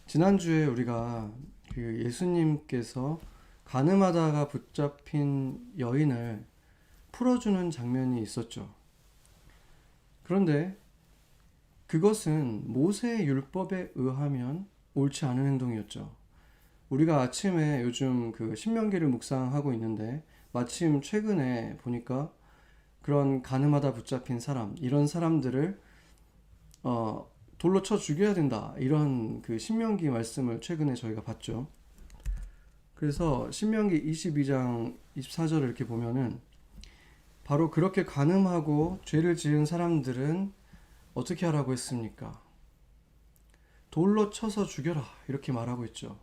지난주에 우리가 그 예수님께서 가늠하다가 붙잡힌 여인을 풀어주는 장면이 있었죠. 그런데 그것은 모세의 율법에 의하면 옳지 않은 행동이었죠. 우리가 아침에 요즘 그 신명기를 묵상하고 있는데 마침 최근에 보니까 그런 가늠하다 붙잡힌 사람, 이런 사람들을 돌로 쳐 죽여야 된다, 이런 그 신명기 말씀을 최근에 저희가 봤죠. 그래서 신명기 22장 24절을 이렇게 보면은 바로 그렇게 간음하고 죄를 지은 사람들은 어떻게 하라고 했습니까? 돌로 쳐서 죽여라, 이렇게 말하고 있죠.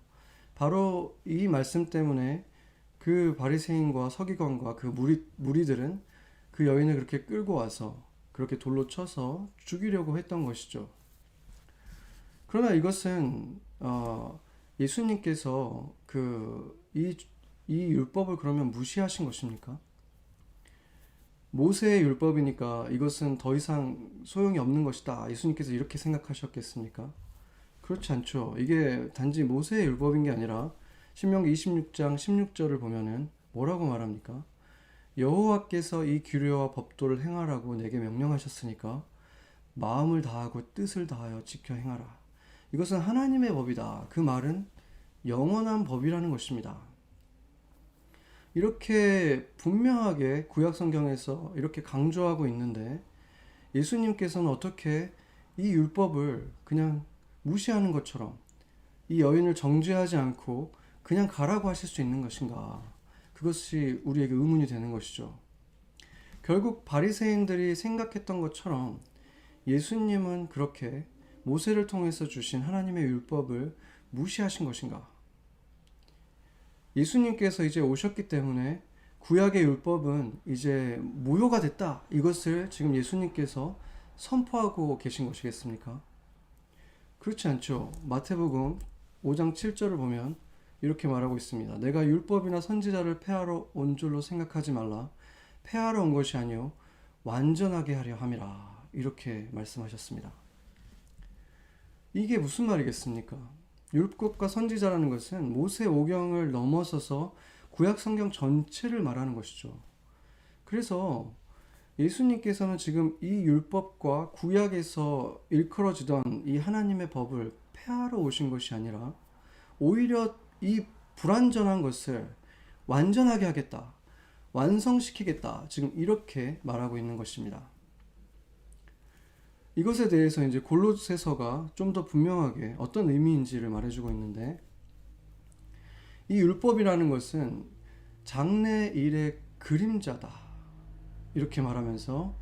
바로 이 말씀 때문에 그 바리새인과 서기관과 그 무리들은 그 여인을 그렇게 끌고 와서 그렇게 돌로 쳐서 죽이려고 했던 것이죠. 그러나 이것은 예수님께서 이 율법을 그러면 무시하신 것입니까? 모세의 율법이니까 이것은 더 이상 소용이 없는 것이다, 예수님께서 이렇게 생각하셨겠습니까? 그렇지 않죠. 이게 단지 모세의 율법인 게 아니라 신명기 26장 16절을 보면은 뭐라고 말합니까? 여호와께서 이 규례와 법도를 행하라고 내게 명령하셨으니까 마음을 다하고 뜻을 다하여 지켜 행하라. 이것은 하나님의 법이다. 그 말은 영원한 법이라는 것입니다. 이렇게 분명하게 구약 성경에서 이렇게 강조하고 있는데 예수님께서는 어떻게 이 율법을 그냥 무시하는 것처럼 이 여인을 정죄하지 않고 그냥 가라고 하실 수 있는 것인가? 그것이 우리에게 의문이 되는 것이죠. 결국 바리새인들이 생각했던 것처럼 예수님은 그렇게 모세를 통해서 주신 하나님의 율법을 무시하신 것인가? 예수님께서 이제 오셨기 때문에 구약의 율법은 이제 무효가 됐다, 이것을 지금 예수님께서 선포하고 계신 것이겠습니까? 그렇지 않죠. 마태복음 5장 7절을 보면 이렇게 말하고 있습니다. 내가 율법이나 선지자를 폐하러 온 줄로 생각하지 말라. 폐하러 온 것이 아니요 완전하게 하려 함이라, 이렇게 말씀하셨습니다. 이게 무슨 말이겠습니까? 율법과 선지자라는 것은 모세 오경을 넘어서서 구약 성경 전체를 말하는 것이죠. 그래서 예수님께서는 지금 이 율법과 구약에서 일컬어지던 이 하나님의 법을 폐하러 오신 것이 아니라 오히려 이 불완전한 것을 완전하게 하겠다, 완성시키겠다, 지금 이렇게 말하고 있는 것입니다. 이것에 대해서 이제 골로새서가 좀 더 분명하게 어떤 의미인지를 말해주고 있는데, 이 율법이라는 것은 장래일의 그림자다, 이렇게 말하면서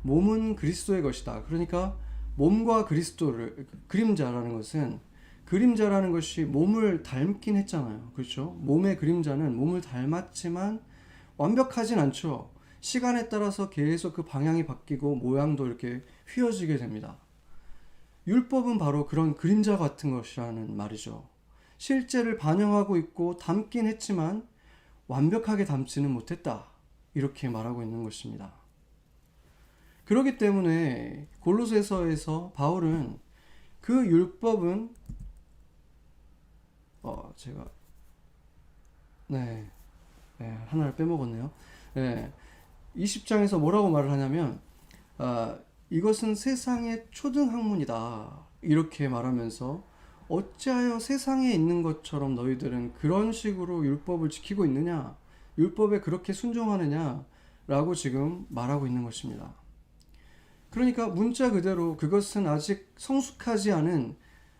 몸은 그리스도의 것이다. 그러니까 몸과 그리스도를, 그림자라는 것은, 그림자라는 것이 몸을 닮긴 했잖아요. 그렇죠? 몸의 그림자는 몸을 닮았지만 완벽하진 않죠. 시간에 따라서 계속 그 방향이 바뀌고 모양도 이렇게 휘어지게 됩니다. 율법은 바로 그런 그림자 같은 것이라는 말이죠. 실제를 반영하고 있고 담긴 했지만 완벽하게 담지는 못했다, 이렇게 말하고 있는 것입니다. 그렇기 때문에 골로새서에서 바울은 그 율법은 제가 하나를 빼먹었네요. 20장에서 뭐라고 말을 하냐면 이것은 세상의 초등학문이다, 이렇게 말하면서 어찌하여 세상에 있는 것처럼 너희들은 그런 식으로 율법을 지키고 있느냐, 율법에 그렇게 순종하느냐 라고 지금 말하고 있는 것입니다. 그러니까 문자 그대로 그것은 아직 성숙하지 않은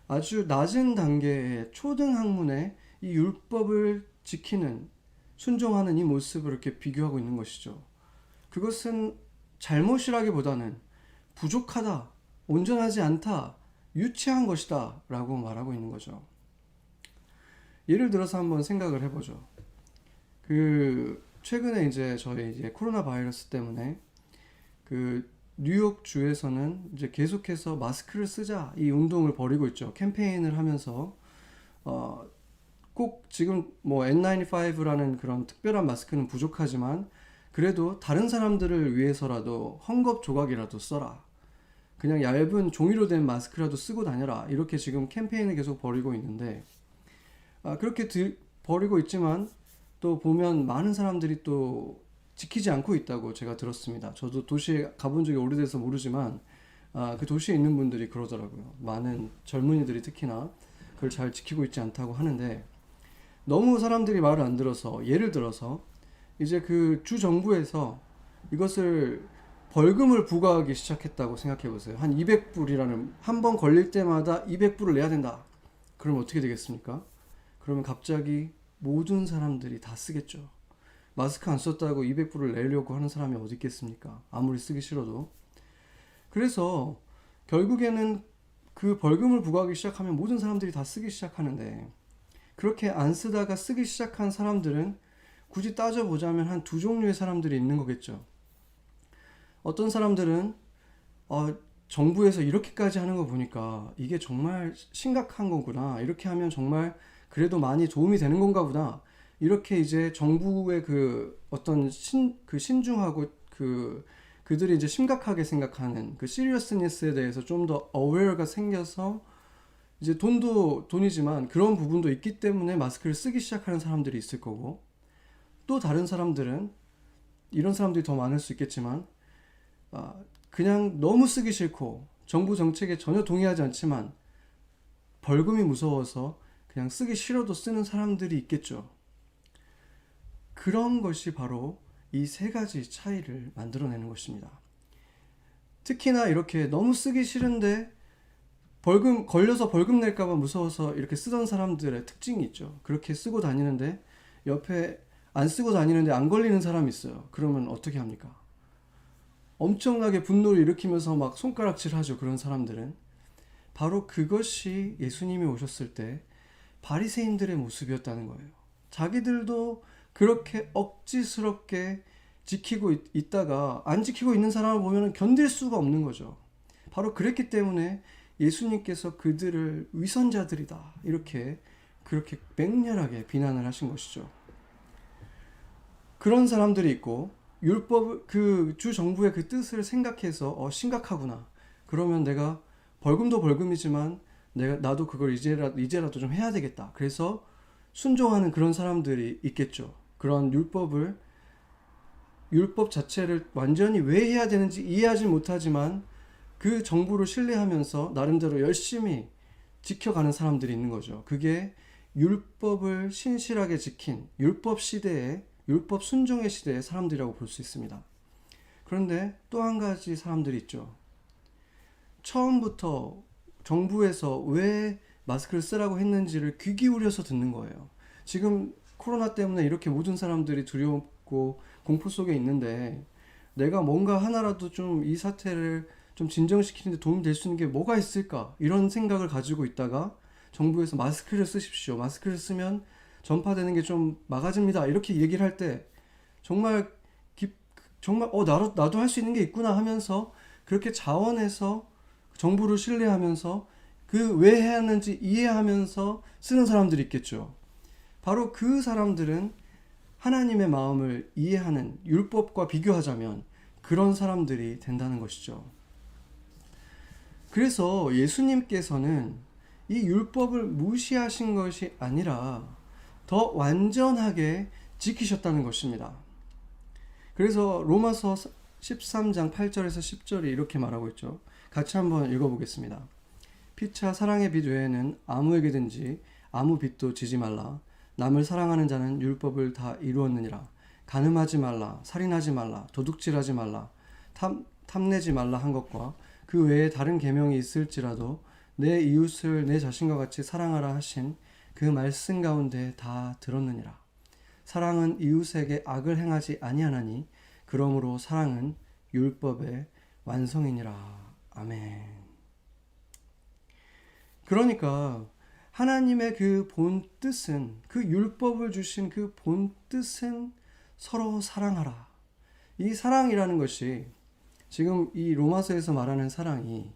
아주 낮은 단계의 초등학문의 이 율법을 지키는, 순종하는 이 모습을 이렇게 비교하고 있는 것이죠. 그것은 잘못이라기보다는 부족하다, 온전하지 않다, 유치한 것이다 라고 말하고 있는 거죠. 예를 들어서 한번 생각을 해보죠. 최근에 저희 코로나 바이러스 때문에 뉴욕 주에서는 이제 계속해서 마스크를 쓰자, 이 운동을 벌이고 있죠. 캠페인을 하면서 꼭 지금 뭐 N95라는 그런 특별한 마스크는 부족하지만 그래도 다른 사람들을 위해서라도 헝겊 조각이라도 써라. 그냥 얇은 종이로 된 마스크라도 쓰고 다녀라. 이렇게 지금 캠페인을 계속 벌이고 있는데, 그렇게 벌이고 있지만 또 보면 많은 사람들이 또 지키지 않고 있다고 제가 들었습니다. 저도 도시에 가본 적이 오래돼서 모르지만 그 도시에 있는 분들이 그러더라고요. 많은 젊은이들이 특히나 그걸 잘 지키고 있지 않다고 하는데, 너무 사람들이 말을 안 들어서, 예를 들어서 이제 그 주 정부에서 이것을 벌금을 부과하기 시작했다고 생각해 보세요. 한 200불이라는, 한 번 걸릴 때마다 200불을 내야 된다. 그럼 어떻게 되겠습니까? 그러면 갑자기 모든 사람들이 다 쓰겠죠. 마스크 안 썼다고 200불을 내려고 하는 사람이 어디 있겠습니까? 아무리 쓰기 싫어도. 그래서 결국에는 그 벌금을 부과하기 시작하면 모든 사람들이 다 쓰기 시작하는데, 그렇게 안 쓰다가 쓰기 시작한 사람들은 굳이 따져보자면 한 두 종류의 사람들이 있는 거겠죠. 어떤 사람들은 정부에서 이렇게까지 하는 거 보니까 이게 정말 심각한 거구나. 이렇게 하면 정말 그래도 많이 도움이 되는 건가 보다. 이렇게 이제 정부의 그 어떤 신중하고 그들이 이제 심각하게 생각하는 그 시리어스니스에 대해서 좀 더 어웨어가 생겨서, 이제 돈도 돈이지만 그런 부분도 있기 때문에 마스크를 쓰기 시작하는 사람들이 있을 거고, 또 다른 사람들은, 이런 사람들이 더 많을 수 있겠지만, 그냥 너무 쓰기 싫고 정부 정책에 전혀 동의하지 않지만 벌금이 무서워서 그냥 쓰기 싫어도 쓰는 사람들이 있겠죠. 그런 것이 바로 이 세 가지 차이를 만들어내는 것입니다. 특히나 이렇게 너무 쓰기 싫은데 걸려서 벌금 낼까봐 무서워서 이렇게 쓰던 사람들의 특징이 있죠. 그렇게 쓰고 다니는데 옆에 안 쓰고 다니는데 안 걸리는 사람이 있어요. 그러면 어떻게 합니까? 엄청나게 분노를 일으키면서 막 손가락질 하죠. 그런 사람들은. 바로 그것이 예수님이 오셨을 때 바리새인들의 모습이었다는 거예요. 자기들도 그렇게 억지스럽게 지키고 있다가 안 지키고 있는 사람을 보면 견딜 수가 없는 거죠. 바로 그랬기 때문에 예수님께서 그들을 위선자들이다, 그렇게 맹렬하게 비난을 하신 것이죠. 그런 사람들이 있고, 율법, 그 주 정부의 그 뜻을 생각해서 심각하구나. 그러면 내가 벌금도 벌금이지만 나도 그걸 이제라도 좀 해야 되겠다. 그래서 순종하는 그런 사람들이 있겠죠. 그런 율법 자체를 완전히 왜 해야 되는지 이해하지 못하지만 그 정부를 신뢰하면서 나름대로 열심히 지켜가는 사람들이 있는 거죠. 그게 율법을 신실하게 지킨 율법 순종의 시대의 사람들이라고 볼 수 있습니다. 그런데 또 한 가지 사람들이 있죠. 처음부터 정부에서 왜 마스크를 쓰라고 했는지를 귀 기울여서 듣는 거예요. 지금 코로나 때문에 이렇게 모든 사람들이 두렵고 공포 속에 있는데, 내가 뭔가 하나라도 좀 이 사태를 좀 진정시키는데 도움이 될 수 있는 게 뭐가 있을까? 이런 생각을 가지고 있다가 정부에서 마스크를 쓰십시오. 마스크를 쓰면 전파되는 게 좀 막아집니다. 이렇게 얘기를 할 때 정말 나도 할 수 있는 게 있구나 하면서 그렇게 자원해서 정부를 신뢰하면서 그 왜 해야 하는지 이해하면서 쓰는 사람들이 있겠죠. 바로 그 사람들은 하나님의 마음을 이해하는, 율법과 비교하자면 그런 사람들이 된다는 것이죠. 그래서 예수님께서는 이 율법을 무시하신 것이 아니라 더 완전하게 지키셨다는 것입니다. 그래서 로마서 13장 8절에서 10절이 이렇게 말하고 있죠. 같이 한번 읽어보겠습니다. 피차 사랑의 빛 외에는 아무에게든지 아무 빛도 지지 말라. 남을 사랑하는 자는 율법을 다 이루었느니라. 간음하지 말라, 살인하지 말라, 도둑질하지 말라, 탐내지 말라 한 것과 그 외에 다른 계명이 있을지라도 내 이웃을 내 자신과 같이 사랑하라 하신 그 말씀 가운데 다 들었느니라. 사랑은 이웃에게 악을 행하지 아니하나니 그러므로 사랑은 율법의 완성이니라. 아멘. 그러니까 하나님의 그 본 뜻은, 그 율법을 주신 그 본 뜻은 서로 사랑하라. 이 사랑이라는 것이, 지금 이 로마서에서 말하는 사랑이,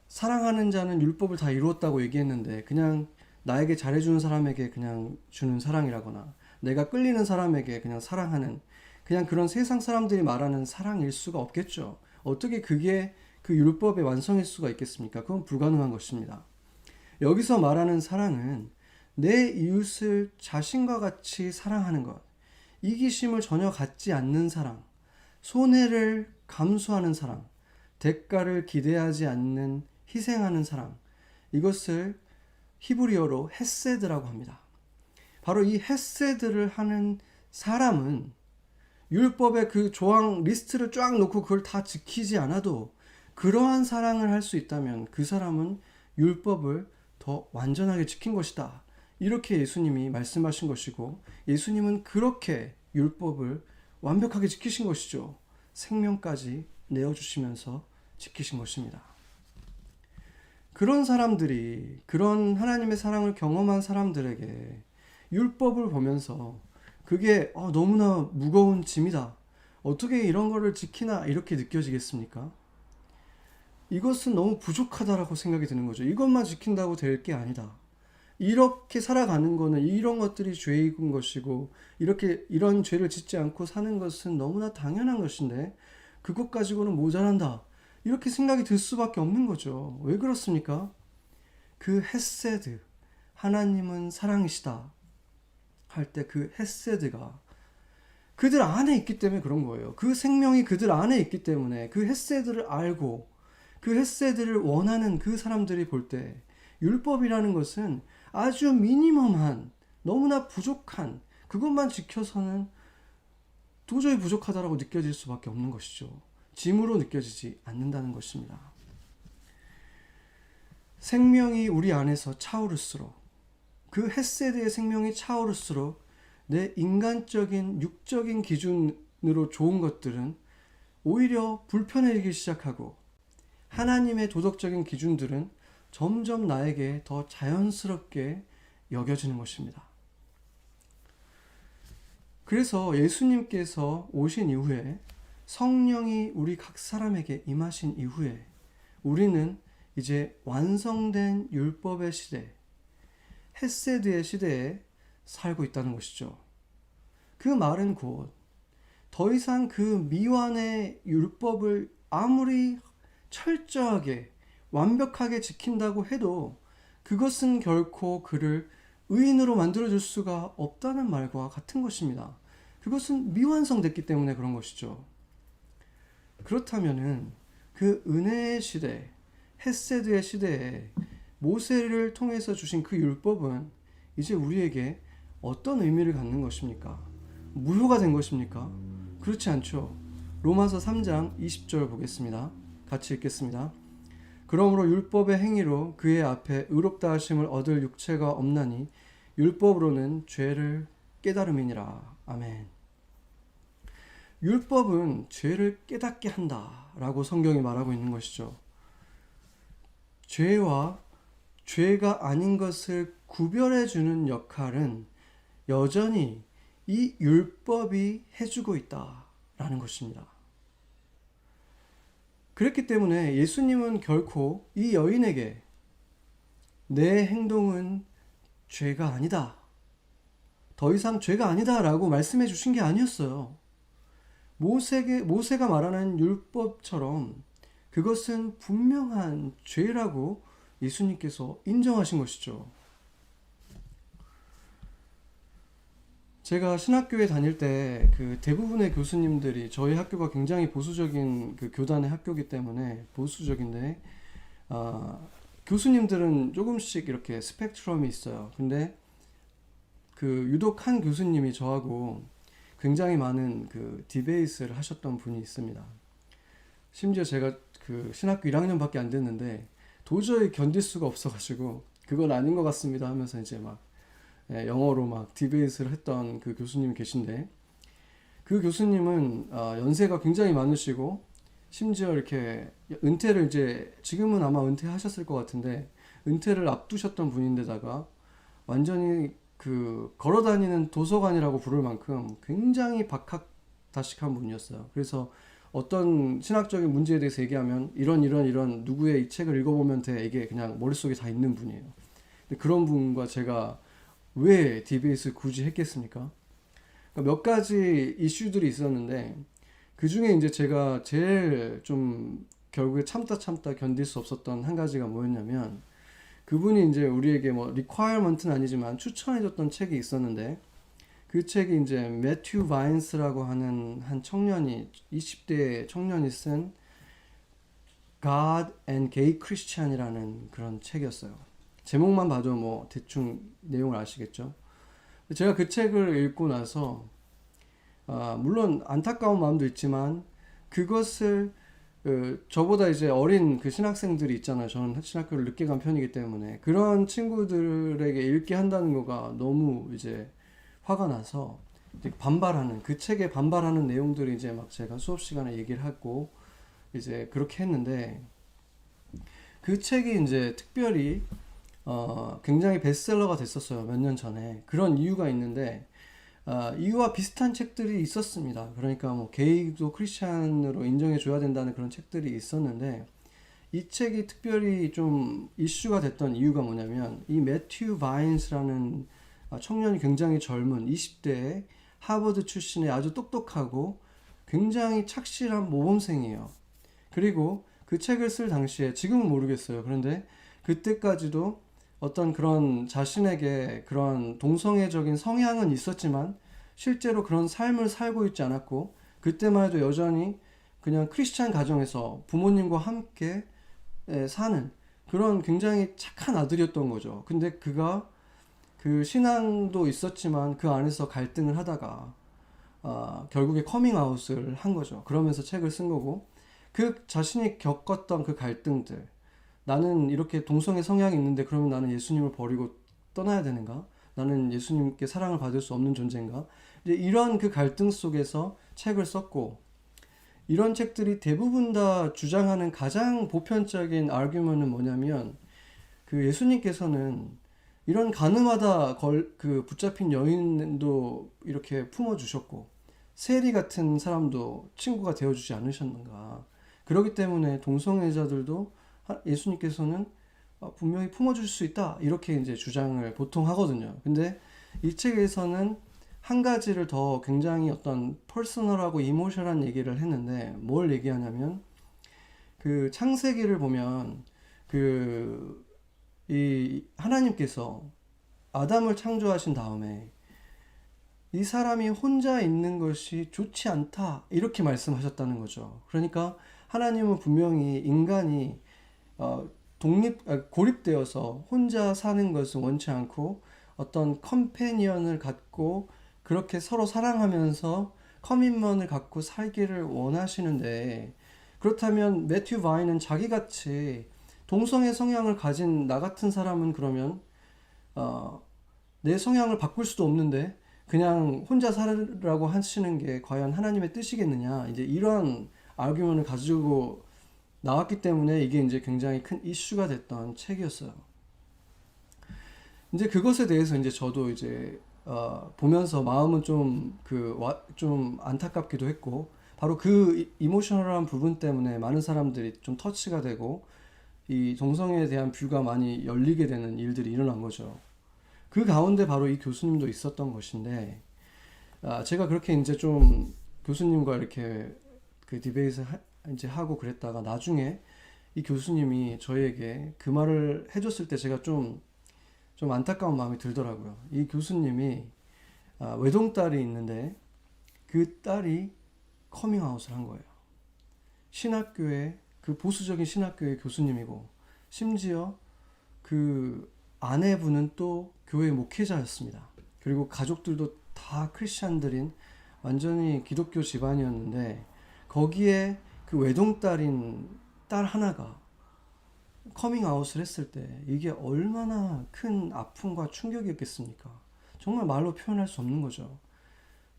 사랑하는 자는 율법을 다 이루었다고 얘기했는데 그냥 나에게 잘해주는 사람에게 그냥 주는 사랑이라거나 내가 끌리는 사람에게 그냥 사랑하는, 그냥 그런 세상 사람들이 말하는 사랑일 수가 없겠죠. 어떻게 그게 그 율법의 완성일 수가 있겠습니까? 그건 불가능한 것입니다. 여기서 말하는 사랑은 내 이웃을 자신과 같이 사랑하는 것, 이기심을 전혀 갖지 않는 사랑, 손해를 감수하는 사랑, 대가를 기대하지 않는 희생하는 사랑, 이것을 히브리어로 헤세드라고 합니다. 바로 이 헤세드를 하는 사람은 율법의 그 조항 리스트를 쫙 놓고 그걸 다 지키지 않아도 그러한 사랑을 할 수 있다면 그 사람은 율법을 더 완전하게 지킨 것이다. 이렇게 예수님이 말씀하신 것이고, 예수님은 그렇게 율법을 완벽하게 지키신 것이죠. 생명까지 내어주시면서 지키신 것입니다. 그런 사람들이, 그런 하나님의 사랑을 경험한 사람들에게 율법을 보면서 그게 너무나 무거운 짐이다, 어떻게 이런 거를 지키나, 이렇게 느껴지겠습니까? 이것은 너무 부족하다라고 생각이 드는 거죠. 이것만 지킨다고 될 게 아니다. 이렇게 살아가는 거는, 이런 것들이 죄인 것이고, 이렇게 이런 죄를 짓지 않고 사는 것은 너무나 당연한 것인데 그것 가지고는 모자란다, 이렇게 생각이 들 수밖에 없는 거죠. 왜 그렇습니까? 그 헤세드, 하나님은 사랑이시다 할 때 그 헤세드가 그들 안에 있기 때문에 그런 거예요. 그 생명이 그들 안에 있기 때문에 그 헤세드를 알고 그 헤세드를 원하는 그 사람들이 볼 때 율법이라는 것은 아주 미니멈한, 너무나 부족한, 그것만 지켜서는 도저히 부족하다라고 느껴질 수밖에 없는 것이죠. 짐으로 느껴지지 않는다는 것입니다. 생명이 우리 안에서 차오를수록, 그 헤세드의 생명이 차오를수록 내 인간적인 육적인 기준으로 좋은 것들은 오히려 불편해지기 시작하고, 하나님의 도덕적인 기준들은 점점 나에게 더 자연스럽게 여겨지는 것입니다. 그래서 예수님께서 오신 이후에, 성령이 우리 각 사람에게 임하신 이후에 우리는 이제 완성된 율법의 시대, 헤세드의 시대에 살고 있다는 것이죠. 그 말은 곧 더 이상 그 미완의 율법을 아무리 철저하게 완벽하게 지킨다고 해도 그것은 결코 그를 의인으로 만들어줄 수가 없다는 말과 같은 것입니다. 그것은 미완성됐기 때문에 그런 것이죠. 그렇다면은 그 은혜의 시대, 헤세드의 시대에 모세를 통해서 주신 그 율법은 이제 우리에게 어떤 의미를 갖는 것입니까? 무효가 된 것입니까? 그렇지 않죠. 로마서 3장 20절 보겠습니다. 같이 읽겠습니다. 그러므로 율법의 행위로 그의 앞에 의롭다 하심을 얻을 육체가 없나니 율법으로는 죄를 깨달음이니라. 아멘. 율법은 죄를 깨닫게 한다라고 성경이 말하고 있는 것이죠. 죄와 죄가 아닌 것을 구별해주는 역할은 여전히 이 율법이 해주고 있다라는 것입니다. 그렇기 때문에 예수님은 결코 이 여인에게 내 행동은 죄가 아니다, 더 이상 죄가 아니다 라고 말씀해 주신 게 아니었어요. 모세가 말하는 율법처럼 그것은 분명한 죄라고 예수님께서 인정하신 것이죠. 제가 신학교에 다닐 때 그 대부분의 교수님들이, 저희 학교가 굉장히 보수적인 그 교단의 학교이기 때문에 보수적인데, 교수님들은 조금씩 이렇게 스펙트럼이 있어요. 근데 그 유독 한 교수님이 저하고 굉장히 많은 그 디베이트를 하셨던 분이 있습니다. 심지어 제가 그 신학교 1학년밖에 안 됐는데 도저히 견딜 수가 없어가지고 그건 아닌 것 같습니다 하면서 이제 막 영어로 막 디베이트를 했던 그 교수님이 계신데, 그 교수님은 연세가 굉장히 많으시고 심지어 이렇게 은퇴를 이제, 지금은 아마 은퇴하셨을 것 같은데 은퇴를 앞두셨던 분인데다가 완전히 그 걸어다니는 도서관이라고 부를 만큼 굉장히 박학다식한 분이었어요. 그래서 어떤 신학적인 문제에 대해서 얘기하면 이런 누구의 이 책을 읽어보면 돼, 이게 그냥 머릿속에 다 있는 분이에요. 근데 그런 분과 제가 왜 디베이트를 굳이 했겠습니까? 그러니까 몇 가지 이슈들이 있었는데 그 중에 이제 제가 제일 좀 결국에 참다 견딜 수 없었던 한 가지가 뭐였냐면, 그분이 이제 우리에게 뭐 리ኳ어먼트는 아니지만 추천해줬던 책이 있었는데, 그 책이 이제 매튜 바인스라고 하는 한 청년이, 20대 청년이 쓴 God and Gay Christian이라는 그런 책이었어요. 제목만 봐도 뭐 대충 내용을 아시겠죠? 제가 그 책을 읽고 나서 물론 안타까운 마음도 있지만, 그것을 저보다 이제 어린 그 신학생들이 있잖아요. 저는 신학교를 늦게 간 편이기 때문에 그런 친구들에게 읽게 한다는 거가 너무 이제 화가 나서 이제 반발하는, 그 책에 반발하는 내용들이 이제 막 제가 수업 시간에 얘기를 하고 이제 그렇게 했는데, 그 책이 이제 특별히 굉장히 베스트셀러가 됐었어요. 몇 년 전에. 그런 이유가 있는데, 이와 비슷한 책들이 있었습니다. 그러니까 뭐 게이도 크리스찬으로 인정해 줘야 된다는 그런 책들이 있었는데, 이 책이 특별히 좀 이슈가 됐던 이유가 뭐냐면, 이 매튜 바인스라는 청년이 굉장히 젊은 20대의 하버드 출신의 아주 똑똑하고 굉장히 착실한 모범생이에요. 그리고 그 책을 쓸 당시에, 지금은 모르겠어요. 그런데 그때까지도 어떤 그런 자신에게 그런 동성애적인 성향은 있었지만 실제로 그런 삶을 살고 있지 않았고, 그때만 해도 여전히 그냥 크리스찬 가정에서 부모님과 함께 사는 그런 굉장히 착한 아들이었던 거죠. 근데 그가 그 신앙도 있었지만 그 안에서 갈등을 하다가 결국에 커밍아웃을 한 거죠. 그러면서 책을 쓴 거고, 그 자신이 겪었던 그 갈등들, 나는 이렇게 동성애 성향이 있는데 그러면 나는 예수님을 버리고 떠나야 되는가? 나는 예수님께 사랑을 받을 수 없는 존재인가? 이제 이런 그 갈등 속에서 책을 썼고, 이런 책들이 대부분 다 주장하는 가장 보편적인 아규먼은 뭐냐면, 그 예수님께서는 이런 가늠하다 그 붙잡힌 여인도 이렇게 품어주셨고, 세리 같은 사람도 친구가 되어주지 않으셨는가? 그렇기 때문에 동성애자들도 예수님께서는 분명히 품어줄 수 있다, 이렇게 이제 주장을 보통 하거든요. 근데 이 책에서는 한 가지를 더 굉장히 어떤 퍼스널하고 이모셔널한 얘기를 했는데, 뭘 얘기하냐면, 그 창세기를 보면 이 하나님께서 아담을 창조하신 다음에 이 사람이 혼자 있는 것이 좋지 않다, 이렇게 말씀하셨다는 거죠. 그러니까 하나님은 분명히 인간이 고립되어서 혼자 사는 것을 원치 않고 어떤 컴패니언을 갖고 그렇게 서로 사랑하면서 커밋먼을 갖고 살기를 원하시는데, 그렇다면 매튜 바인은 자기같이 동성애 성향을 가진 나 같은 사람은 그러면 내 성향을 바꿀 수도 없는데 그냥 혼자 살으라고 하시는 게 과연 하나님의 뜻이겠느냐, 이제 이런 아규먼을 가지고 나왔기 때문에 이게 이제 굉장히 큰 이슈가 됐던 책이었어요. 이제 그것에 대해서 이제 저도 이제 보면서 마음은 좀 안타깝기도 했고, 바로 그 이모셔널한 부분 때문에 많은 사람들이 좀 터치가 되고 이 동성애에 대한 뷰가 많이 열리게 되는 일들이 일어난 거죠. 그 가운데 바로 이 교수님도 있었던 것인데, 제가 그렇게 이제 좀 교수님과 이렇게 그 디베이트 이제 하고 그랬다가 나중에 이 교수님이 저에게 그 말을 해줬을 때 제가 좀 안타까운 마음이 들더라고요. 이 교수님이 외동딸이 있는데 그 딸이 커밍아웃을 한 거예요. 신학교의 그 보수적인 신학교의 교수님이고, 심지어 그 아내분은 또 교회 목회자였습니다. 그리고 가족들도 다 크리스찬들인 완전히 기독교 집안이었는데, 거기에 그 외동딸인 딸 하나가 커밍아웃을 했을 때 이게 얼마나 큰 아픔과 충격이었겠습니까? 정말 말로 표현할 수 없는 거죠.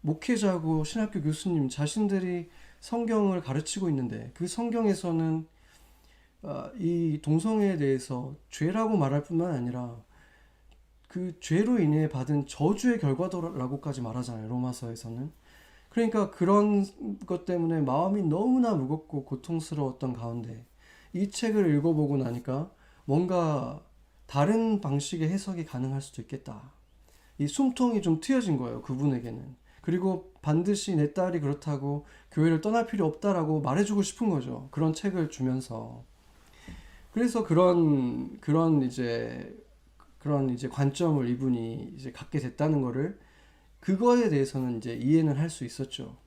목회자고 신학교 교수님 자신들이 성경을 가르치고 있는데, 그 성경에서는 이 동성애에 대해서 죄라고 말할 뿐만 아니라 그 죄로 인해 받은 저주의 결과도라고까지 말하잖아요, 로마서에서는. 그러니까 그런 것 때문에 마음이 너무나 무겁고 고통스러웠던 가운데 이 책을 읽어보고 나니까 뭔가 다른 방식의 해석이 가능할 수도 있겠다. 이 숨통이 좀 트여진 거예요, 그분에게는. 그리고 반드시 내 딸이 그렇다고 교회를 떠날 필요 없다라고 말해주고 싶은 거죠. 그런 책을 주면서. 그래서 그런 이제 관점을 이분이 이제 갖게 됐다는 거를, 그거에 대해서는 이제 이해는 할 수 있었죠.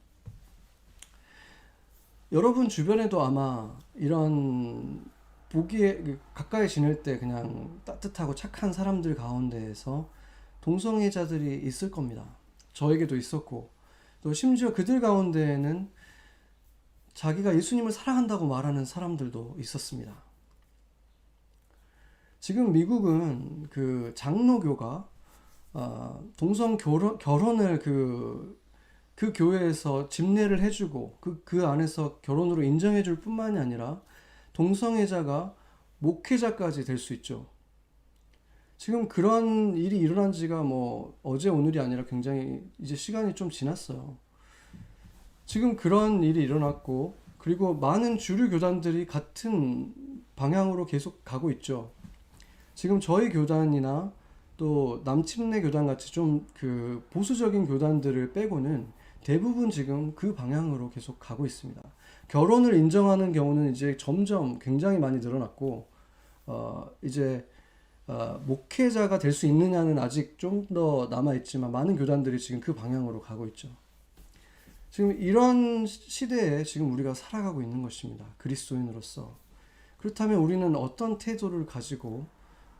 여러분 주변에도 아마 이런 보기에 가까이 지낼 때 그냥 따뜻하고 착한 사람들 가운데에서 동성애자들이 있을 겁니다. 저에게도 있었고, 또 심지어 그들 가운데에는 자기가 예수님을 사랑한다고 말하는 사람들도 있었습니다. 지금 미국은 그 장로교가 동성 결혼을 그 교회에서 집례를 해주고 그 안에서 결혼으로 인정해줄 뿐만이 아니라 동성애자가 목회자까지 될 수 있죠. 지금 그런 일이 일어난 지가 뭐 어제 오늘이 아니라 굉장히 이제 시간이 좀 지났어요. 지금 그런 일이 일어났고, 그리고 많은 주류 교단들이 같은 방향으로 계속 가고 있죠. 지금 저희 교단이나 또 남침내 교단 같이 좀 그 보수적인 교단들을 빼고는 대부분 지금 그 방향으로 계속 가고 있습니다. 결혼을 인정하는 경우는 이제 점점 굉장히 많이 늘어났고, 이제 목회자가 될 수 있느냐는 아직 좀 더 남아있지만 많은 교단들이 지금 그 방향으로 가고 있죠. 지금 이런 시대에 지금 우리가 살아가고 있는 것입니다. 그리스도인으로서. 그렇다면 우리는 어떤 태도를 가지고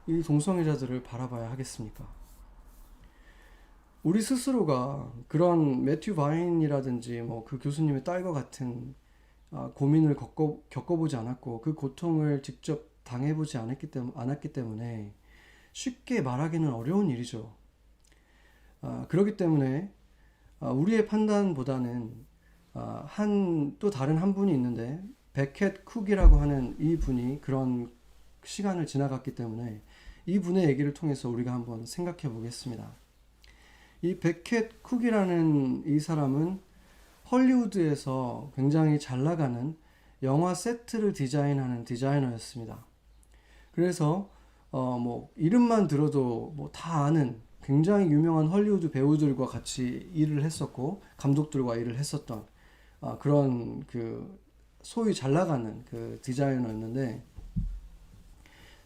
이 동성애자들을 바라봐야 하겠습니까? 우리 스스로가 그런 매튜 바인이라든지 뭐 그 교수님의 딸과 같은 고민을 겪어보지 않았고 그 고통을 직접 당해보지 않았기 때문에 쉽게 말하기는 어려운 일이죠. 그렇기 때문에 우리의 판단보다는 또 다른 한 분이 있는데, 베켓 쿡이라고 하는 이 분이 그런 시간을 지나갔기 때문에 이 분의 얘기를 통해서 우리가 한번 생각해 보겠습니다. 이 베켓 쿡이라는 이 사람은 헐리우드에서 굉장히 잘 나가는 영화 세트를 디자인하는 디자이너였습니다. 그래서 뭐 이름만 들어도 뭐 다 아는 굉장히 유명한 헐리우드 배우들과 같이 일을 했었고 감독들과 일을 했었던 그런 그 소위 잘 나가는 그 디자이너였는데,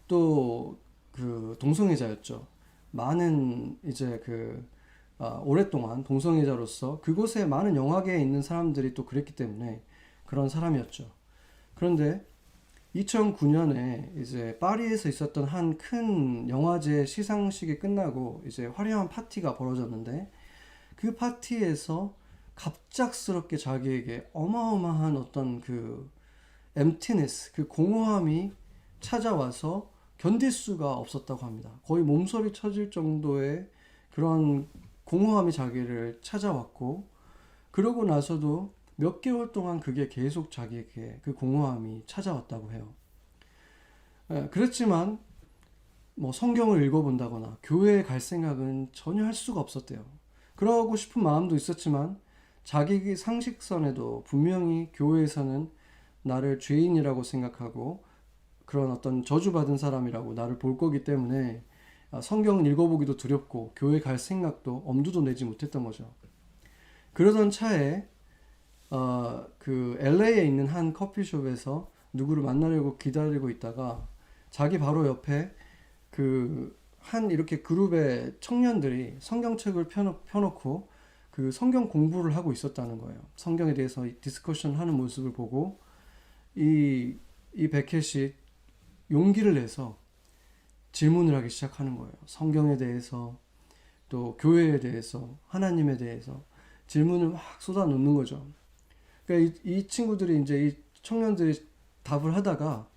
또 그 동성애자였죠. 많은 이제 오랫동안 동성애자로서 그곳에 많은 영화계에 있는 사람들이 또 그랬기 때문에 그런 사람이었죠. 그런데 2009년에 이제 파리에서 있었던 한 큰 영화제 시상식이 끝나고 이제 화려한 파티가 벌어졌는데, 그 파티에서 갑작스럽게 자기에게 어마어마한 어떤 그 emptiness, 그 공허함이 찾아와서 견딜 수가 없었다고 합니다. 거의 몸서리 쳐질 정도의 그런 공허함이 자기를 찾아왔고, 그러고 나서도 몇 개월 동안 그게 계속 자기에게 그 공허함이 찾아왔다고 해요. 그렇지만 뭐 성경을 읽어본다거나 교회에 갈 생각은 전혀 할 수가 없었대요. 그러고 싶은 마음도 있었지만 자기 상식선에도 분명히 교회에서는 나를 죄인이라고 생각하고 그런 어떤 저주받은 사람이라고 나를 볼 거기 때문에 성경을 읽어보기도 두렵고 교회 갈 생각도 엄두도 내지 못했던 거죠. 그러던 차에 그 LA에 있는 한 커피숍에서 누구를 만나려고 기다리고 있다가 자기 바로 옆에 한 이렇게 그룹의 청년들이 성경책을 펴놓고 그 성경 공부를 하고 있었다는 거예요. 성경에 대해서 디스커션 하는 모습을 보고 이 베켓이 용기를 내서 질문을 하기 시작하는 거예요. 성경에 대해서, 또 교회에 대해서, 하나님에 대해서 질문을 막 쏟아놓는 거죠. 그러니까 이 친구들이 이제 이 청년들이 답을 하다가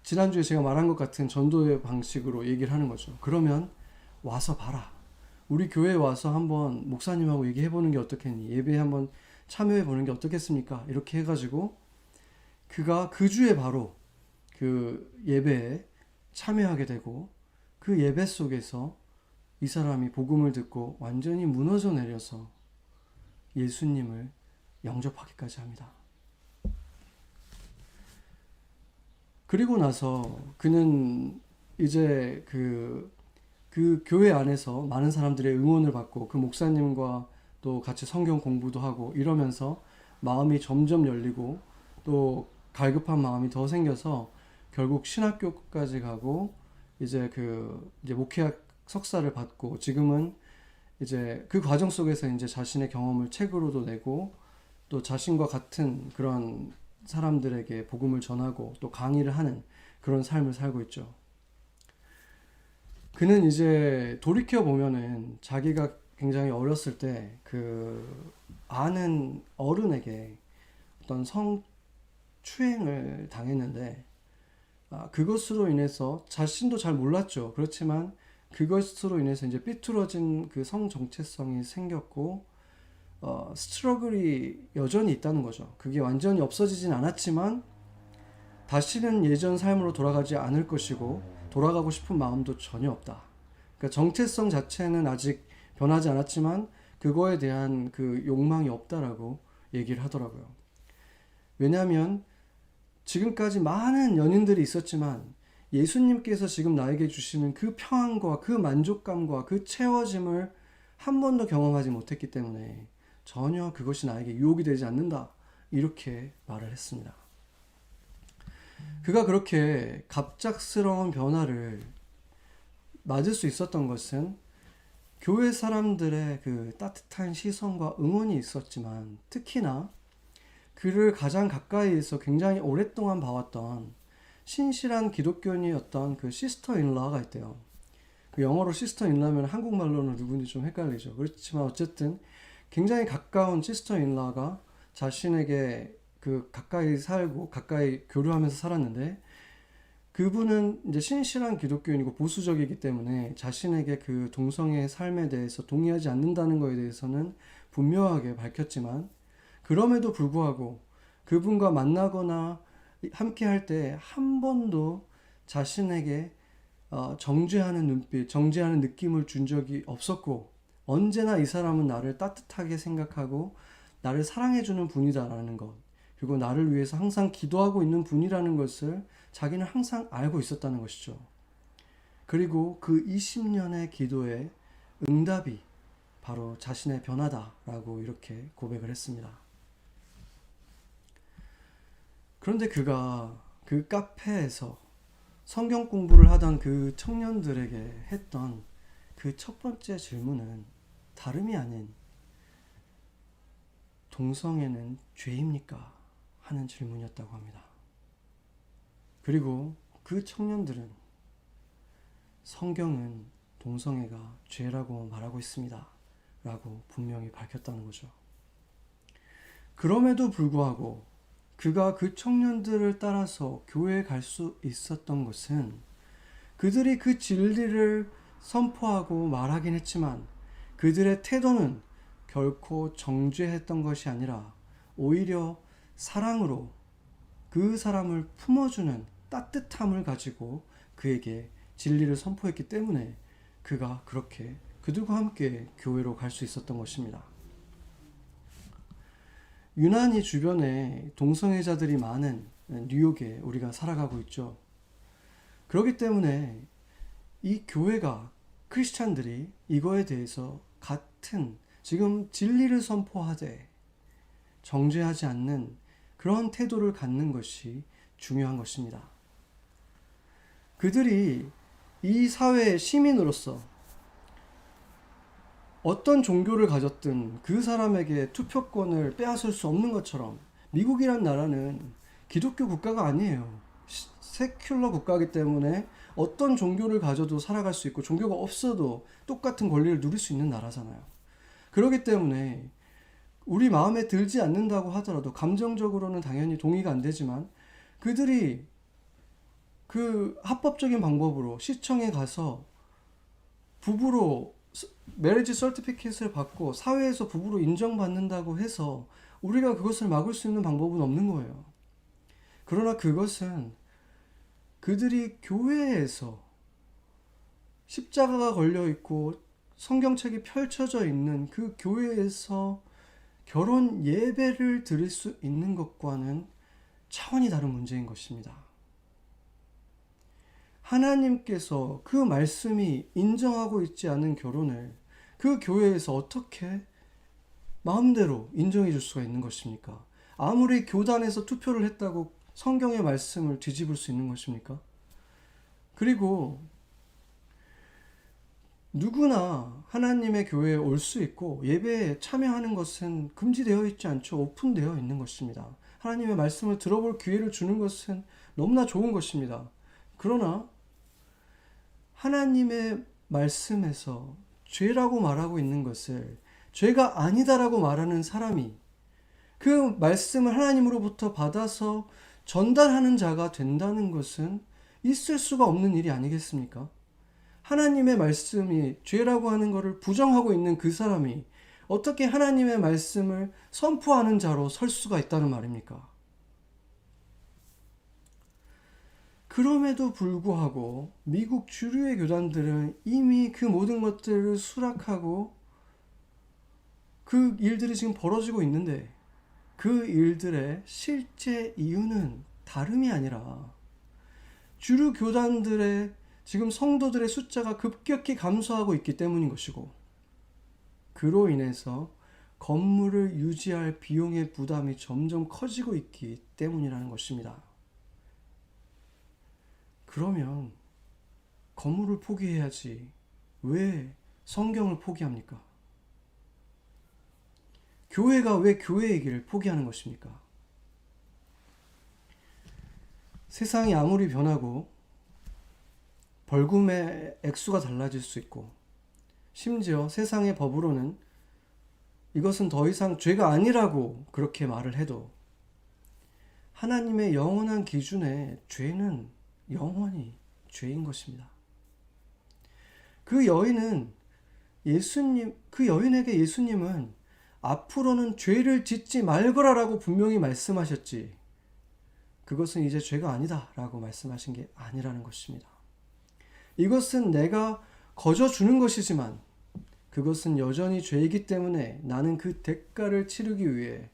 지난주에 제가 말한 것 같은 전도의 방식으로 얘기를 하는 거죠. 그러면 와서 봐라. 우리 교회에 와서 한번 목사님하고 얘기해보는 게 어떻겠니? 예배에 한번 참여해보는 게 어떻겠습니까? 이렇게 해가지고 그가 그 주에 바로 그 예배에 참여하게 되고, 그 예배 속에서 이 사람이 복음을 듣고 완전히 무너져 내려서 예수님을 영접하기까지 합니다. 그리고 나서 그는 이제 그 교회 안에서 많은 사람들의 응원을 받고 그 목사님과 또 같이 성경 공부도 하고 이러면서 마음이 점점 열리고 또 갈급한 마음이 더 생겨서 결국 신학교까지 가고 이제 목회학 석사를 받고 지금은 이제 그 과정 속에서 이제 자신의 경험을 책으로도 내고 또 자신과 같은 그런 사람들에게 복음을 전하고 또 강의를 하는 그런 삶을 살고 있죠. 그는 이제 돌이켜 보면은 자기가 굉장히 어렸을 때 그 아는 어른에게 어떤 성추행을 당했는데 그것으로 인해서 자신도 잘 몰랐죠. 그렇지만 그것으로 인해서 이제 삐뚤어진 그 성 정체성이 생겼고 스트러글이 여전히 있다는 거죠. 그게 완전히 없어지진 않았지만 다시는 예전 삶으로 돌아가지 않을 것이고 돌아가고 싶은 마음도 전혀 없다. 그러니까 정체성 자체는 아직 변하지 않았지만 그거에 대한 그 욕망이 없다라고 얘기를 하더라고요. 왜냐하면 지금까지 많은 연인들이 있었지만 예수님께서 지금 나에게 주시는 그 평안과 그 만족감과 그 채워짐을 한 번도 경험하지 못했기 때문에 전혀 그것이 나에게 유혹이 되지 않는다. 이렇게 말을 했습니다. 그가 그렇게 갑작스러운 변화를 맞을 수 있었던 것은 교회 사람들의 그 따뜻한 시선과 응원이 있었지만 특히나 그를 가장 가까이에서 굉장히 오랫동안 봐왔던 신실한 기독교인이었던 그 시스터 인라가 있대요. 그 영어로 시스터 인라면 한국말로는 누군지 좀 헷갈리죠. 그렇지만 어쨌든 굉장히 가까운 시스터 인라가 자신에게 그 가까이 살고 가까이 교류하면서 살았는데 그분은 이제 신실한 기독교인이고 보수적이기 때문에 자신에게 그 동성애의 삶에 대해서 동의하지 않는다는 것에 대해서는 분명하게 밝혔지만 그럼에도 불구하고 그분과 만나거나 함께 할 때 한 번도 자신에게 정죄하는 눈빛, 정죄하는 느낌을 준 적이 없었고 언제나 이 사람은 나를 따뜻하게 생각하고 나를 사랑해주는 분이다라는 것 그리고 나를 위해서 항상 기도하고 있는 분이라는 것을 자기는 항상 알고 있었다는 것이죠. 그리고 그 20년의 기도의 응답이 바로 자신의 변화다라고 이렇게 고백을 했습니다. 그런데 그가 그 카페에서 성경 공부를 하던 그 청년들에게 했던 그 첫 번째 질문은 다름이 아닌 동성애는 죄입니까? 하는 질문이었다고 합니다. 그리고 그 청년들은 성경은 동성애가 죄라고 말하고 있습니다. 라고 분명히 밝혔다는 거죠. 그럼에도 불구하고 그가 그 청년들을 따라서 교회에 갈 수 있었던 것은 그들이 그 진리를 선포하고 말하긴 했지만 그들의 태도는 결코 정죄했던 것이 아니라 오히려 사랑으로 그 사람을 품어주는 따뜻함을 가지고 그에게 진리를 선포했기 때문에 그가 그렇게 그들과 함께 교회로 갈 수 있었던 것입니다. 유난히 주변에 동성애자들이 많은 뉴욕에 우리가 살아가고 있죠. 그렇기 때문에 이 교회가 크리스찬들이 이거에 대해서 같은 지금 진리를 선포하되 정죄하지 않는 그런 태도를 갖는 것이 중요한 것입니다. 그들이 이 사회의 시민으로서 어떤 종교를 가졌든 그 사람에게 투표권을 빼앗을 수 없는 것처럼 미국이란 나라는 기독교 국가가 아니에요. 세큘러 국가이기 때문에 어떤 종교를 가져도 살아갈 수 있고 종교가 없어도 똑같은 권리를 누릴 수 있는 나라잖아요. 그렇기 때문에 우리 마음에 들지 않는다고 하더라도 감정적으로는 당연히 동의가 안 되지만 그들이 그 합법적인 방법으로 시청에 가서 부부로 메리지 서티피케이트를 받고 사회에서 부부로 인정받는다고 해서 우리가 그것을 막을 수 있는 방법은 없는 거예요. 그러나 그것은 그들이 교회에서 십자가가 걸려 있고 성경책이 펼쳐져 있는 그 교회에서 결혼 예배를 드릴 수 있는 것과는 차원이 다른 문제인 것입니다. 하나님께서 그 말씀이 인정하고 있지 않은 결혼을 그 교회에서 어떻게 마음대로 인정해 줄 수가 있는 것입니까? 아무리 교단에서 투표를 했다고 성경의 말씀을 뒤집을 수 있는 것입니까? 그리고 누구나 하나님의 교회에 올 수 있고 예배에 참여하는 것은 금지되어 있지 않죠. 오픈되어 있는 것입니다. 하나님의 말씀을 들어볼 기회를 주는 것은 너무나 좋은 것입니다. 그러나 하나님의 말씀에서 죄라고 말하고 있는 것을 죄가 아니다라고 말하는 사람이 그 말씀을 하나님으로부터 받아서 전달하는 자가 된다는 것은 있을 수가 없는 일이 아니겠습니까? 하나님의 말씀이 죄라고 하는 것을 부정하고 있는 그 사람이 어떻게 하나님의 말씀을 선포하는 자로 설 수가 있다는 말입니까? 그럼에도 불구하고 미국 주류의 교단들은 이미 그 모든 것들을 수락하고 그 일들이 지금 벌어지고 있는데 그 일들의 실제 이유는 다름이 아니라 주류 교단들의 지금 성도들의 숫자가 급격히 감소하고 있기 때문인 것이고 그로 인해서 건물을 유지할 비용의 부담이 점점 커지고 있기 때문이라는 것입니다. 그러면 건물을 포기해야지 왜 성경을 포기합니까? 교회가 왜 교회이기를 포기하는 것입니까? 세상이 아무리 변하고 벌금의 액수가 달라질 수 있고 심지어 세상의 법으로는 이것은 더 이상 죄가 아니라고 그렇게 말을 해도 하나님의 영원한 기준에 죄는 영원히 죄인 것입니다. 그 여인에게 예수님은 앞으로는 죄를 짓지 말거라라고 분명히 말씀하셨지 그것은 이제 죄가 아니다 라고 말씀하신 게 아니라는 것입니다. 이것은 내가 거저 주는 것이지만 그것은 여전히 죄이기 때문에 나는 그 대가를 치르기 위해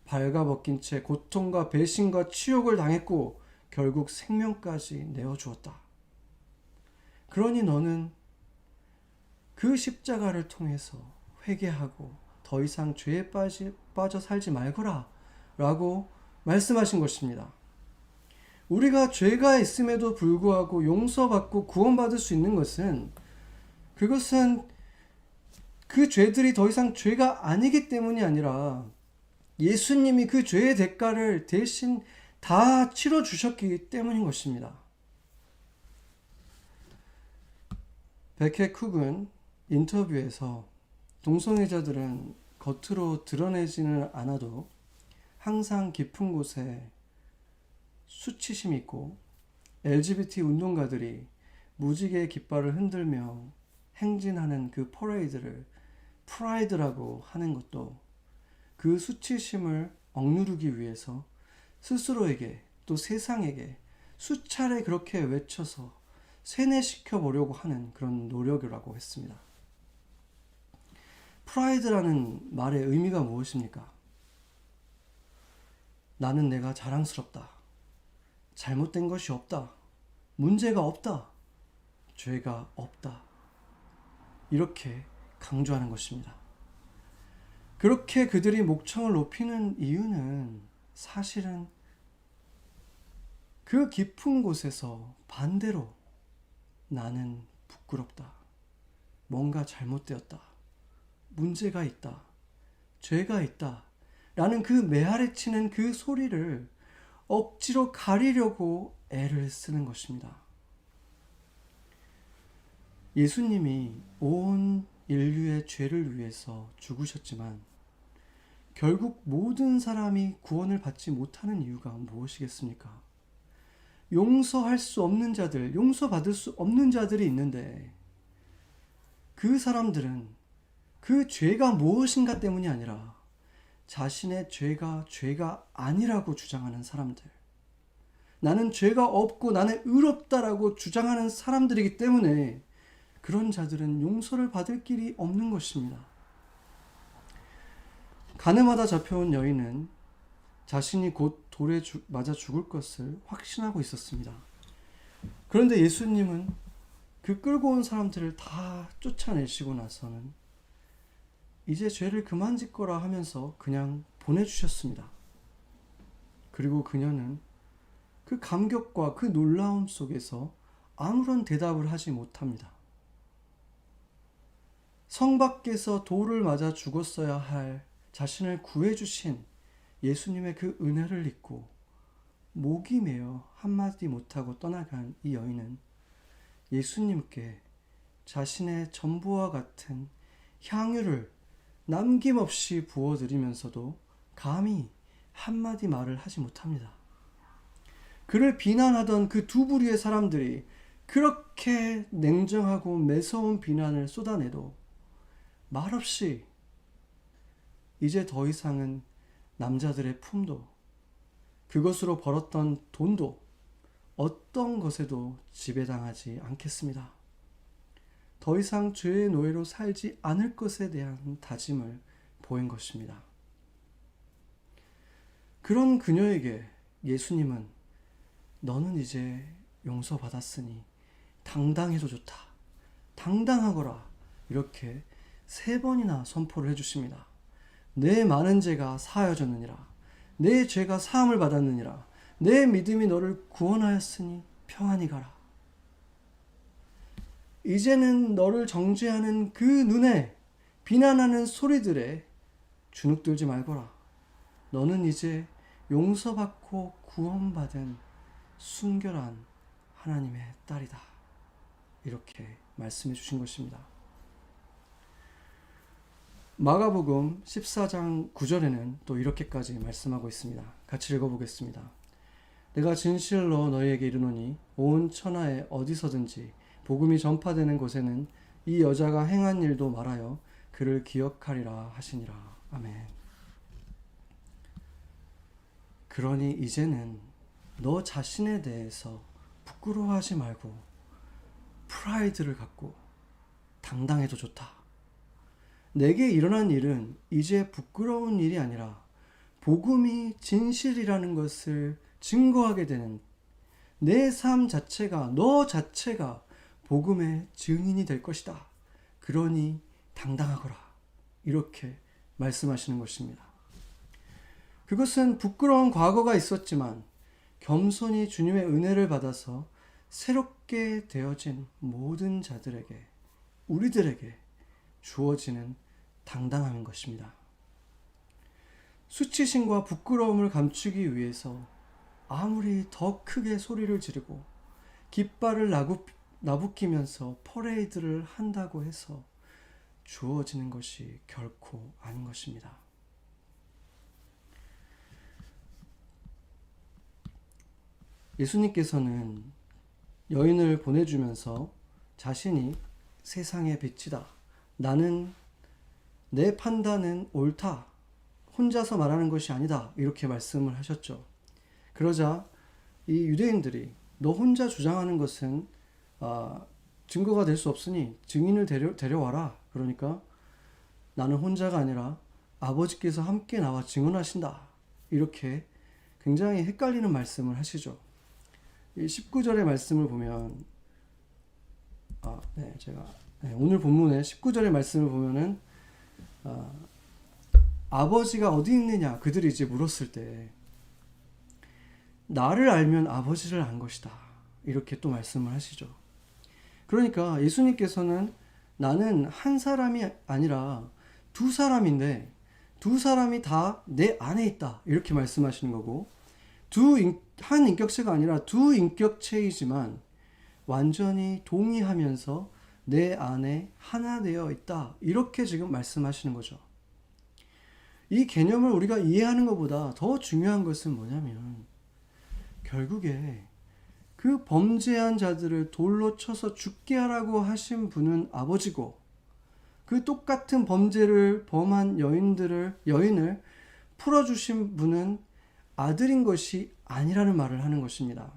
발가벗긴 채 고통과 배신과 치욕을 당했고 결국 생명까지 내어주었다. 그러니 너는 그 십자가를 통해서 회개하고 더 이상 죄에 빠져 살지 말거라 라고 말씀하신 것입니다. 우리가 죄가 있음에도 불구하고 용서받고 구원받을 수 있는 것은 그것은 그 죄들이 더 이상 죄가 아니기 때문이 아니라 예수님이 그 죄의 대가를 대신 다 치러주셨기 때문인 것입니다. 베케 쿡은 인터뷰에서 동성애자들은 겉으로 드러내지는 않아도 항상 깊은 곳에 수치심이 있고 LGBT 운동가들이 무지개의 깃발을 흔들며 행진하는 그 퍼레이드를 프라이드라고 하는 것도 그 수치심을 억누르기 위해서 스스로에게 또 세상에게 수차례 그렇게 외쳐서 세뇌시켜 보려고 하는 그런 노력이라고 했습니다. 프라이드라는 말의 의미가 무엇입니까? 나는 내가 자랑스럽다. 잘못된 것이 없다. 문제가 없다. 죄가 없다. 이렇게 강조하는 것입니다. 그렇게 그들이 목청을 높이는 이유는 사실은 그 깊은 곳에서 반대로 나는 부끄럽다. 뭔가 잘못되었다. 문제가 있다. 죄가 있다. 라는 그 메아리치는 그 소리를 억지로 가리려고 애를 쓰는 것입니다. 예수님이 온 인류의 죄를 위해서 죽으셨지만 결국 모든 사람이 구원을 받지 못하는 이유가 무엇이겠습니까? 용서할 수 없는 자들, 용서받을 수 없는 자들이 있는데 그 사람들은 그 죄가 무엇인가 때문이 아니라 자신의 죄가 아니라고 주장하는 사람들, 나는 죄가 없고 나는 의롭다라고 주장하는 사람들이기 때문에 그런 자들은 용서를 받을 길이 없는 것입니다. 가늠하다 잡혀온 여인은 자신이 곧 돌에 맞아 죽을 것을 확신하고 있었습니다. 그런데 예수님은 그 끌고 온 사람들을 다 쫓아내시고 나서는 이제 죄를 그만 짓거라 하면서 그냥 보내주셨습니다. 그리고 그녀는 그 감격과 그 놀라움 속에서 아무런 대답을 하지 못합니다. 성 밖에서 돌을 맞아 죽었어야 할 자신을 구해주신 예수님의 그 은혜를 잊고 목이 메어 한마디 못하고 떠나간 이 여인은 예수님께 자신의 전부와 같은 향유를 남김없이 부어드리면서도 감히 한마디 말을 하지 못합니다. 그를 비난하던 그 두 부류의 사람들이 그렇게 냉정하고 매서운 비난을 쏟아내도 말없이 이제 더 이상은 남자들의 품도 그것으로 벌었던 돈도 어떤 것에도 지배당하지 않겠습니다. 더 이상 죄의 노예로 살지 않을 것에 대한 다짐을 보인 것입니다. 그런 그녀에게 예수님은 너는 이제 용서받았으니 당당해도 좋다. 당당하거라. 이렇게 3번이나 선포를 해주십니다. 내 많은 죄가 사하여졌느니라. 내 죄가 사함을 받았느니라. 내 믿음이 너를 구원하였으니 평안히 가라. 이제는 너를 정죄하는 그 눈에 비난하는 소리들에 주눅들지 말거라. 너는 이제 용서받고 구원받은 순결한 하나님의 딸이다. 이렇게 말씀해 주신 것입니다. 마가복음 14장 9절에는 또 이렇게까지 말씀하고 있습니다. 같이 읽어보겠습니다. 내가 진실로 너희에게 이르노니 온 천하에 어디서든지 복음이 전파되는 곳에는 이 여자가 행한 일도 말하여 그를 기억하리라 하시니라. 아멘. 그러니 이제는 너 자신에 대해서 부끄러워하지 말고 프라이드를 갖고 당당해도 좋다. 내게 일어난 일은 이제 부끄러운 일이 아니라 복음이 진실이라는 것을 증거하게 되는 내 삶 자체가, 너 자체가 복음의 증인이 될 것이다. 그러니 당당하거라. 이렇게 말씀하시는 것입니다. 그것은 부끄러운 과거가 있었지만 겸손히 주님의 은혜를 받아서 새롭게 되어진 모든 자들에게, 우리들에게 주어지는 당당함인 것입니다. 수치심과 부끄러움을 감추기 위해서 아무리 더 크게 소리를 지르고 깃발을 나부끼면서 퍼레이드를 한다고 해서 주어지는 것이 결코 아닌 것입니다. 예수님께서는 여인을 보내주면서 자신이 세상의 빛이다. 나는 내 판단은 옳다. 혼자서 말하는 것이 아니다. 이렇게 말씀을 하셨죠. 그러자 이 유대인들이 너 혼자 주장하는 것은 증거가 될 수 없으니 증인을 데려와라. 그러니까 나는 혼자가 아니라 아버지께서 함께 나와 증언하신다. 이렇게 굉장히 헷갈리는 말씀을 하시죠. 이 19절의 말씀을 보면 오늘 본문의 19절의 말씀을 보면은 아버지가 어디 있느냐 그들이 이제 물었을 때 나를 알면 아버지를 안 것이다. 이렇게 또 말씀을 하시죠. 그러니까 예수님께서는 나는 한 사람이 아니라 두 사람인데 두 사람이 다 내 안에 있다. 이렇게 말씀하시는 거고 한 인격체가 아니라 두 인격체이지만 완전히 동의하면서 내 안에 하나 되어 있다. 이렇게 지금 말씀하시는 거죠. 이 개념을 우리가 이해하는 것보다 더 중요한 것은 뭐냐면 결국에 그 범죄한 자들을 돌로 쳐서 죽게 하라고 하신 분은 아버지고 그 똑같은 범죄를 범한 여인을 풀어주신 분은 아들인 것이 아니라는 말을 하는 것입니다.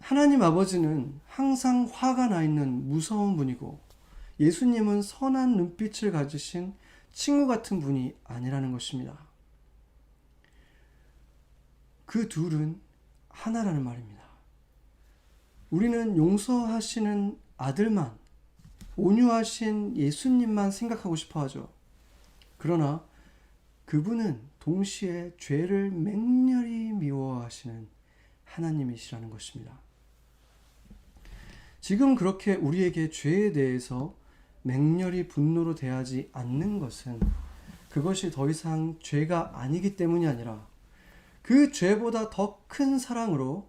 하나님 아버지는 항상 화가 나 있는 무서운 분이고 예수님은 선한 눈빛을 가지신 친구 같은 분이 아니라는 것입니다. 그 둘은 하나라는 말입니다. 우리는 용서하시는 아들만, 온유하신 예수님만 생각하고 싶어 하죠. 그러나 그분은 동시에 죄를 맹렬히 미워하시는 하나님이시라는 것입니다. 지금 그렇게 우리에게 죄에 대해서 맹렬히 분노로 대하지 않는 것은 그것이 더 이상 죄가 아니기 때문이 아니라 그 죄보다 더 큰 사랑으로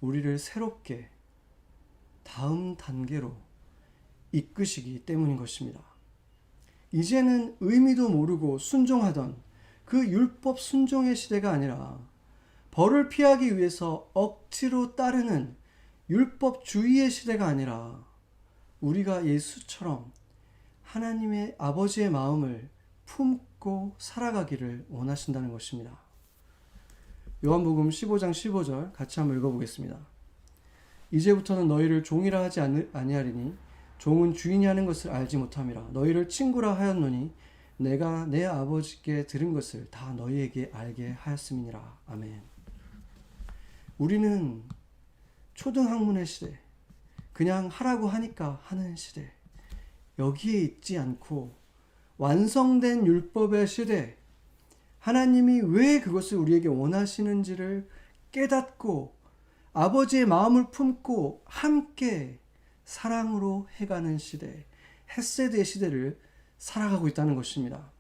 우리를 새롭게 다음 단계로 이끄시기 때문인 것입니다. 이제는 의미도 모르고 순종하던 그 율법 순종의 시대가 아니라 벌을 피하기 위해서 억지로 따르는 율법주의의 시대가 아니라 우리가 예수처럼 하나님의 아버지의 마음을 품고 살아가기를 원하신다는 것입니다. 요한복음 15장 15절 같이 한번 읽어보겠습니다. 이제부터는 너희를 종이라 하지 아니하리니 종은 주인이 하는 것을 알지 못함이라. 너희를 친구라 하였노니 내가 내 아버지께 들은 것을 다 너희에게 알게 하였음이니라. 아멘. 우리는 초등학문의 시대, 그냥 하라고 하니까 하는 시대, 여기에 있지 않고 완성된 율법의 시대, 하나님이 왜 그것을 우리에게 원하시는지를 깨닫고 아버지의 마음을 품고 함께 사랑으로 해가는 시대, 헤세드의 시대를 살아가고 있다는 것입니다.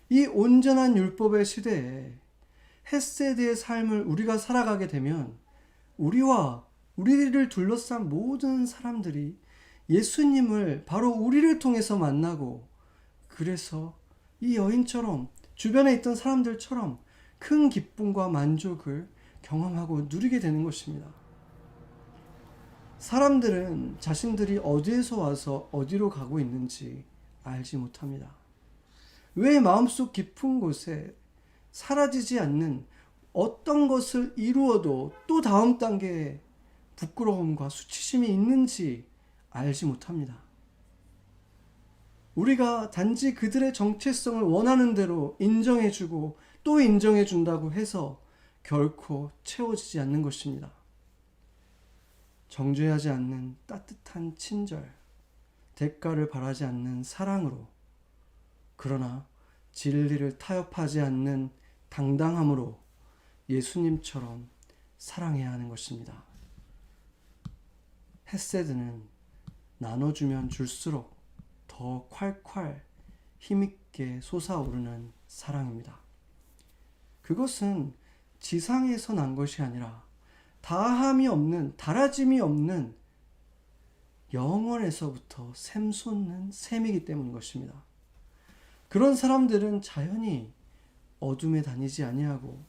이 온전한 율법의 시대에 헤세드의 삶을 우리가 살아가게 되면 우리와 우리를 둘러싼 모든 사람들이 예수님을 바로 우리를 통해서 만나고, 그래서 이 여인처럼 주변에 있던 사람들처럼 큰 기쁨과 만족을 경험하고 누리게 되는 것입니다. 사람들은 자신들이 어디에서 와서 어디로 가고 있는지 알지 못합니다. 왜 마음속 깊은 곳에 사라지지 않는 어떤 것을 이루어도 또 다음 단계에 부끄러움과 수치심이 있는지 알지 못합니다. 우리가 단지 그들의 정체성을 원하는 대로 인정해주고 또 인정해준다고 해서 결코 채워지지 않는 것입니다. 정죄하지 않는 따뜻한 친절, 대가를 바라지 않는 사랑으로, 그러나 진리를 타협하지 않는 당당함으로 예수님처럼 사랑해야 하는 것입니다. 헤세드는 나눠주면 줄수록 더 콸콸 힘있게 솟아오르는 사랑입니다. 그것은 지상에서 난 것이 아니라 다함이 없는, 다라짐이 없는 영원에서부터 샘솟는 샘이기 때문인 것입니다. 그런 사람들은 자연히 어둠에 다니지 아니하고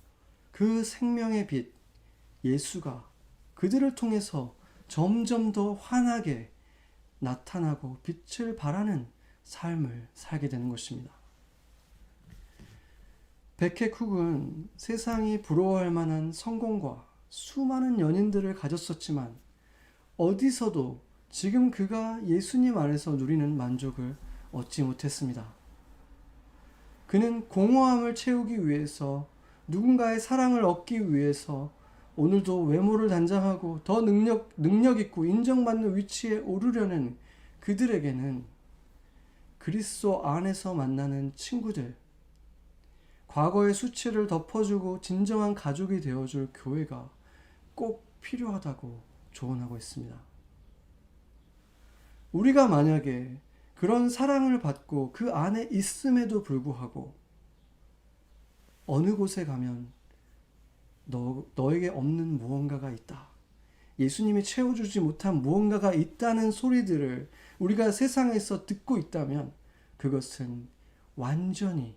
그 생명의 빛, 예수가 그들을 통해서 점점 더 환하게 나타나고 빛을 발하는 삶을 살게 되는 것입니다. 베케쿡은 세상이 부러워할 만한 성공과 수많은 연인들을 가졌었지만 어디서도 지금 그가 예수님 안에서 누리는 만족을 얻지 못했습니다. 그는 공허함을 채우기 위해서, 누군가의 사랑을 얻기 위해서 오늘도 외모를 단장하고 더 능력 있고 인정받는 위치에 오르려는 그들에게는 그리스도 안에서 만나는 친구들, 과거의 수치를 덮어주고 진정한 가족이 되어줄 교회가 꼭 필요하다고 조언하고 있습니다. 우리가 만약에 그런 사랑을 받고 그 안에 있음에도 불구하고 어느 곳에 가면 너에게 없는 무언가가 있다, 예수님이 채워주지 못한 무언가가 있다는 소리들을 우리가 세상에서 듣고 있다면 그것은 완전히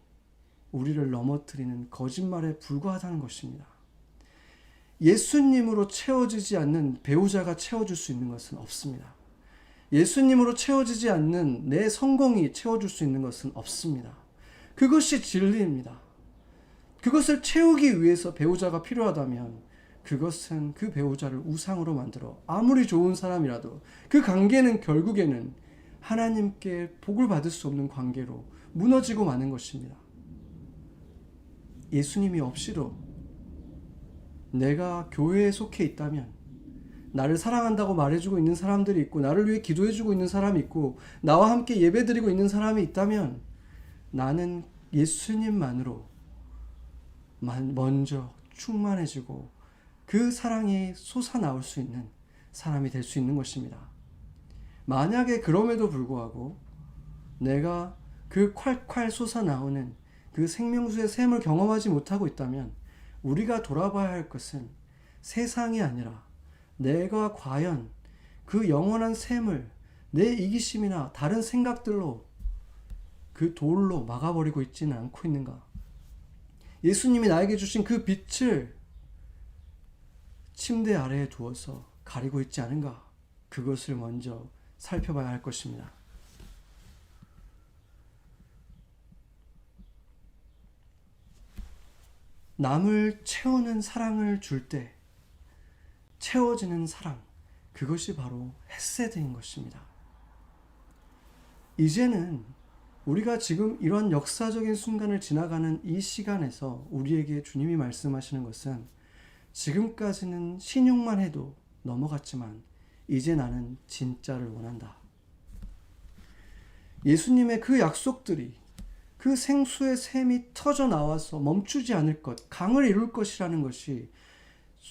우리를 넘어뜨리는 거짓말에 불과하다는 것입니다. 예수님으로 채워지지 않는 배우자가 채워줄 수 있는 것은 없습니다. 예수님으로 채워지지 않는 내 성공이 채워줄 수 있는 것은 없습니다. 그것이 진리입니다. 그것을 채우기 위해서 배우자가 필요하다면 그것은 그 배우자를 우상으로 만들어 아무리 좋은 사람이라도 그 관계는 결국에는 하나님께 복을 받을 수 없는 관계로 무너지고 마는 것입니다. 예수님이 없이도 내가 교회에 속해 있다면, 나를 사랑한다고 말해주고 있는 사람들이 있고, 나를 위해 기도해주고 있는 사람이 있고, 나와 함께 예배드리고 있는 사람이 있다면 나는 예수님만으로 먼저 충만해지고 그 사랑이 솟아나올 수 있는 사람이 될 수 있는 것입니다. 만약에 그럼에도 불구하고 내가 그 콸콸 솟아나오는 그 생명수의 샘을 경험하지 못하고 있다면 우리가 돌아봐야 할 것은 세상이 아니라 내가 과연 그 영원한 샘을 내 이기심이나 다른 생각들로 그 돌로 막아버리고 있지는 않고 있는가? 예수님이 나에게 주신 그 빛을 침대 아래에 두어서 가리고 있지 않은가? 그것을 먼저 살펴봐야 할 것입니다. 남을 채우는 사랑을 줄 때 채워지는 사랑, 그것이 바로 헤세드인 것입니다. 이제는 우리가 지금 이런 역사적인 순간을 지나가는 이 시간에서 우리에게 주님이 말씀하시는 것은 지금까지는 신용만 해도 넘어갔지만 이제 나는 진짜를 원한다. 예수님의 그 약속들이 그 생수의 샘이 터져 나와서 멈추지 않을 것, 강을 이룰 것이라는 것이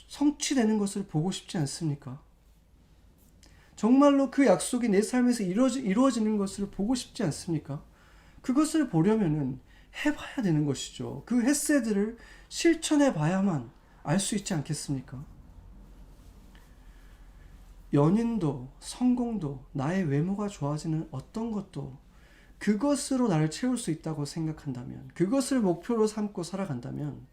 성취되는 것을 보고 싶지 않습니까? 정말로 그 약속이 내 삶에서 이루어지는 것을 보고 싶지 않습니까? 그것을 보려면은 해봐야 되는 것이죠. 그 헤세드를 실천해 봐야만 알 수 있지 않겠습니까? 연인도 성공도 나의 외모가 좋아지는 어떤 것도 그것으로 나를 채울 수 있다고 생각한다면, 그것을 목표로 삼고 살아간다면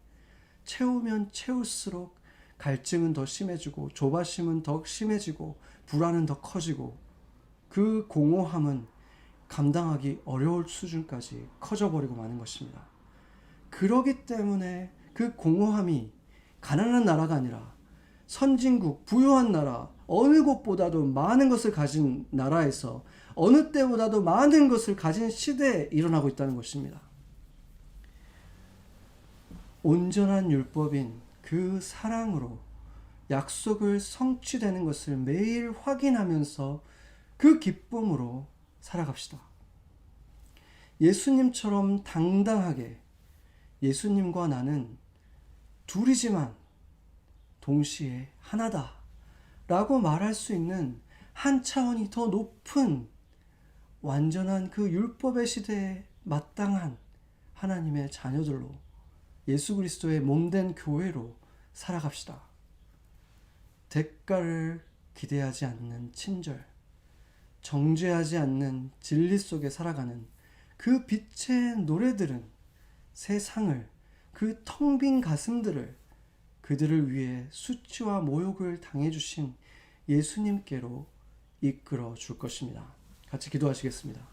채우면 채울수록 갈증은 더 심해지고 조바심은 더 심해지고 불안은 더 커지고 그 공허함은 감당하기 어려울 수준까지 커져버리고 마는 것입니다. 그러기 때문에 그 공허함이 가난한 나라가 아니라 선진국, 부유한 나라, 어느 곳보다도 많은 것을 가진 나라에서 어느 때보다도 많은 것을 가진 시대에 일어나고 있다는 것입니다. 온전한 율법인 그 사랑으로 약속을 성취되는 것을 매일 확인하면서 그 기쁨으로 살아갑시다. 예수님처럼 당당하게 예수님과 나는 둘이지만 동시에 하나다 라고 말할 수 있는 한 차원이 더 높은 완전한 그 율법의 시대에 마땅한 하나님의 자녀들로 예수 그리스도의 몸된 교회로 살아갑시다. 대가를 기대하지 않는 친절, 정죄하지 않는 진리 속에 살아가는 그 빛의 노래들은 세상을, 그 텅 빈 가슴들을 그들을 위해 수치와 모욕을 당해주신 예수님께로 이끌어 줄 것입니다. 같이 기도하시겠습니다.